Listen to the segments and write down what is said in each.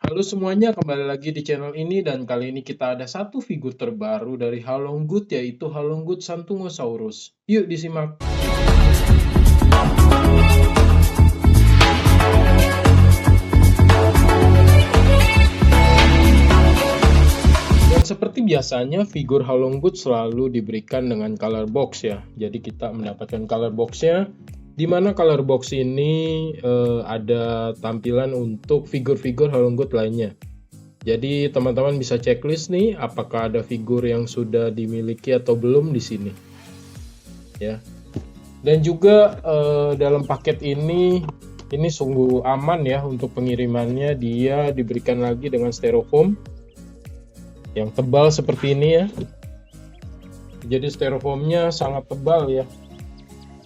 Halo semuanya, kembali lagi di channel ini dan kali ini kita ada satu figur terbaru dari Halonggut yaitu Halonggut Santungosaurus. Yuk disimak. Dan seperti biasanya figur Halonggut selalu diberikan dengan color box ya. Jadi kita mendapatkan color boxnya, di mana color box ini ada tampilan untuk figur-figur Halonggut lainnya. Jadi teman-teman bisa checklist nih apakah ada figur yang sudah dimiliki atau belum di sini. Ya. Dan juga dalam paket ini sungguh aman ya untuk pengirimannya. Dia diberikan lagi dengan styrofoam yang tebal seperti ini ya. Jadi styrofoamnya sangat tebal ya,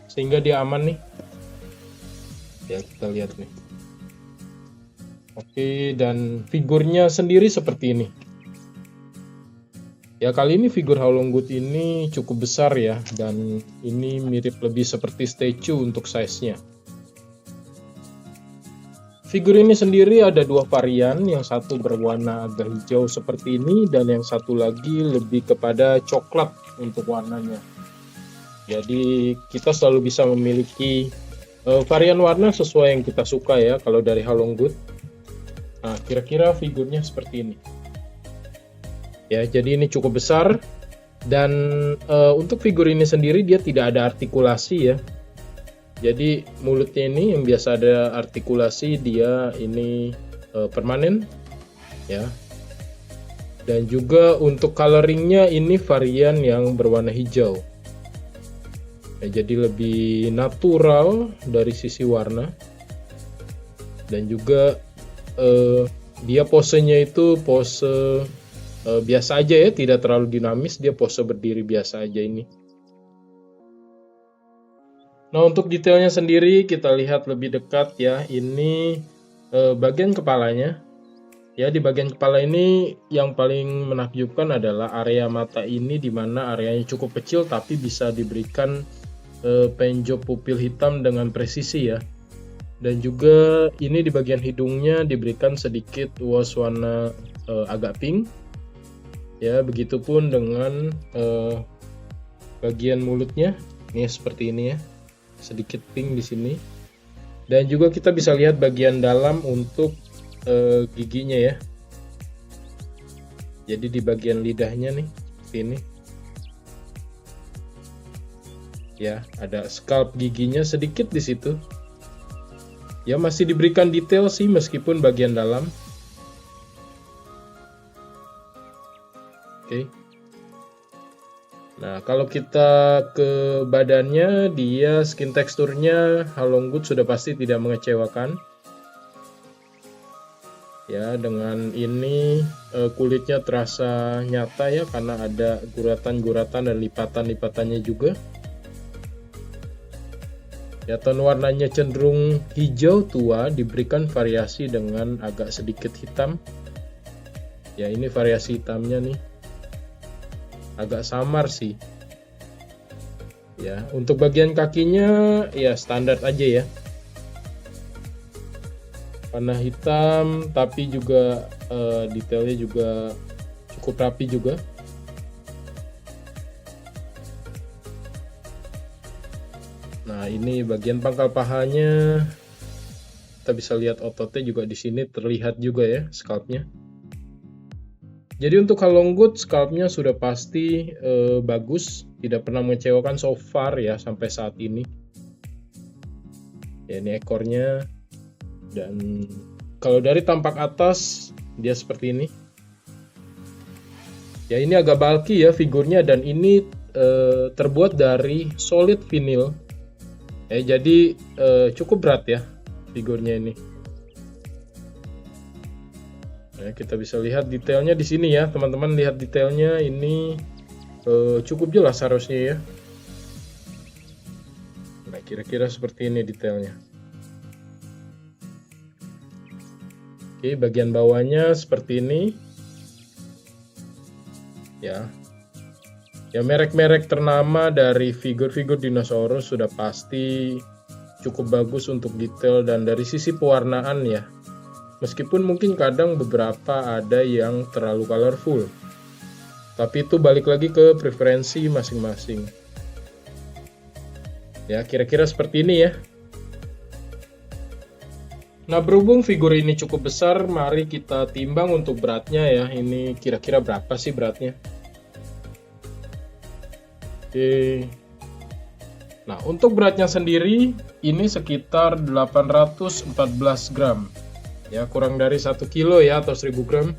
sehingga dia aman nih. Ya kita lihat nih. Oke, dan figurnya sendiri seperti ini. Ya kali ini figur Halonggut ini cukup besar ya, dan ini mirip lebih seperti statue untuk size-nya. Figur ini sendiri ada dua varian, yang satu berwarna agak hijau seperti ini, dan yang satu lagi lebih kepada coklat untuk warnanya. Jadi kita selalu bisa memiliki varian warna sesuai yang kita suka ya, kalau dari Halonggut. Nah, kira-kira figurnya seperti ini. Ya, jadi ini cukup besar dan untuk figur ini sendiri dia tidak ada artikulasi ya. Jadi mulutnya ini yang biasa ada artikulasi, dia ini permanen ya. Dan juga untuk coloringnya ini varian yang berwarna hijau. Ya, jadi lebih natural dari sisi warna. Dan juga dia posenya itu pose biasa aja ya, tidak terlalu dinamis, dia pose berdiri biasa aja ini. Nah untuk detailnya sendiri kita lihat lebih dekat ya, ini bagian kepalanya. Ya di bagian kepala ini yang paling menakjubkan adalah area mata ini, dimana areanya cukup kecil tapi bisa diberikan penjob pupil hitam dengan presisi ya. Dan juga ini di bagian hidungnya diberikan sedikit was warna agak pink. Ya, begitupun dengan bagian mulutnya. Ini seperti ini ya. Sedikit pink di sini. Dan juga kita bisa lihat bagian dalam untuk giginya ya. Jadi di bagian lidahnya nih, seperti ini. Ya, ada scalp giginya sedikit di situ. Ya masih diberikan detail sih meskipun bagian dalam. Oke. Nah kalau kita ke badannya, dia skin teksturnya Halonggut sudah pasti tidak mengecewakan. Ya dengan ini kulitnya terasa nyata ya, karena ada guratan-guratan dan lipatan-lipatannya juga. Ya, ton warnanya cenderung hijau tua, diberikan variasi dengan agak sedikit hitam. Ya, ini variasi hitamnya nih. Agak samar sih. Ya, untuk bagian kakinya ya standar aja ya. Warna hitam, tapi juga detailnya juga cukup rapi juga. Nah, ini bagian pangkal pahanya. Kita bisa lihat ototnya juga di sini terlihat juga ya scalpnya. Jadi untuk Halonggut scalpnya sudah pasti bagus, tidak pernah mengecewakan so far ya sampai saat ini. Ya, ini ekornya. Dan kalau dari tampak atas dia seperti ini. Ya, ini agak bulky ya figurnya, dan ini terbuat dari solid vinyl. Jadi cukup berat ya figurnya ini. Nah, kita bisa lihat detailnya di sini ya, teman-teman lihat detailnya ini cukup jelas harusnya ya. Nah, kira-kira seperti ini detailnya. Oke, bagian bawahnya seperti ini. Ya. Ya merek-merek ternama dari figur-figur dinosaurus sudah pasti cukup bagus untuk detail dan dari sisi pewarnaan ya. Meskipun mungkin kadang beberapa ada yang terlalu colorful. Tapi itu balik lagi ke preferensi masing-masing. Ya, kira-kira seperti ini ya. Nah, berhubung figur ini cukup besar, mari kita timbang untuk beratnya ya. Ini kira-kira berapa sih beratnya? Oke. Nah, untuk beratnya sendiri, ini sekitar 814 gram. Ya, kurang dari 1 kilo ya, atau 1000 gram.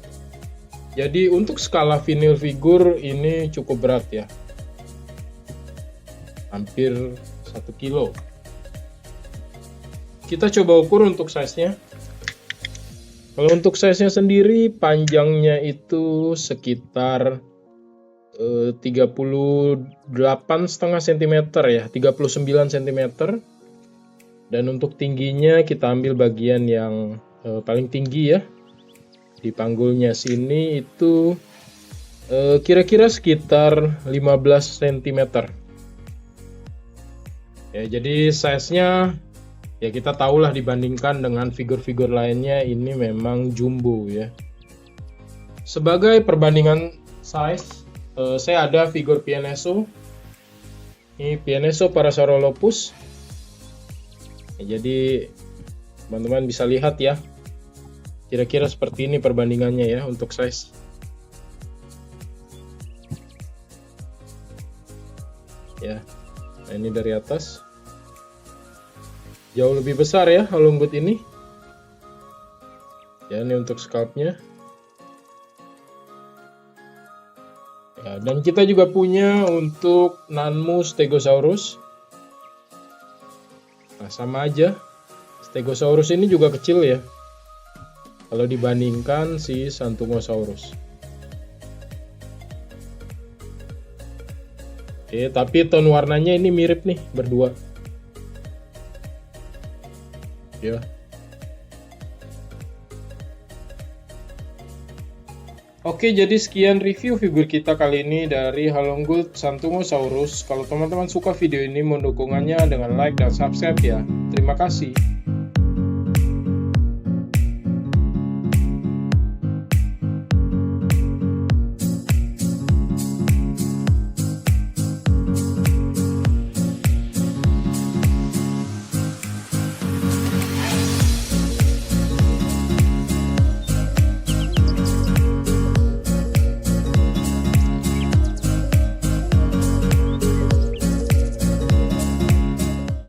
Jadi, untuk skala vinyl figur, ini cukup berat ya. Hampir 1 kilo. Kita coba ukur untuk size-nya. Kalau untuk size-nya sendiri, panjangnya itu sekitar 38,5 cm ya, 39 cm. Dan untuk tingginya kita ambil bagian yang paling tinggi ya. Di panggulnya sini itu kira-kira sekitar 15 cm. Ya, jadi size-nya ya kita tahulah dibandingkan dengan figur-figur lainnya ini memang jumbo ya. Sebagai perbandingan size, saya ada figur Pianeso. Ini Pianeso Parasaurolophus. Ya, jadi teman-teman bisa lihat ya. Kira-kira seperti ini perbandingannya ya untuk size. Ya. Nah, ini dari atas. Jauh lebih besar ya halunggut ini. Ya, ini untuk scalpnya. Ya, dan kita juga punya untuk Nanmu Stegosaurus. Nah, sama aja. Stegosaurus ini juga kecil ya, kalau dibandingkan si Santungosaurus. Oke, tapi tone warnanya ini mirip nih berdua. Ya. Oke, jadi sekian review figur kita kali ini dari Halonggut Santungosaurus. Kalau teman-teman suka video ini, mohon dukungannya dengan like dan subscribe ya. Terima kasih.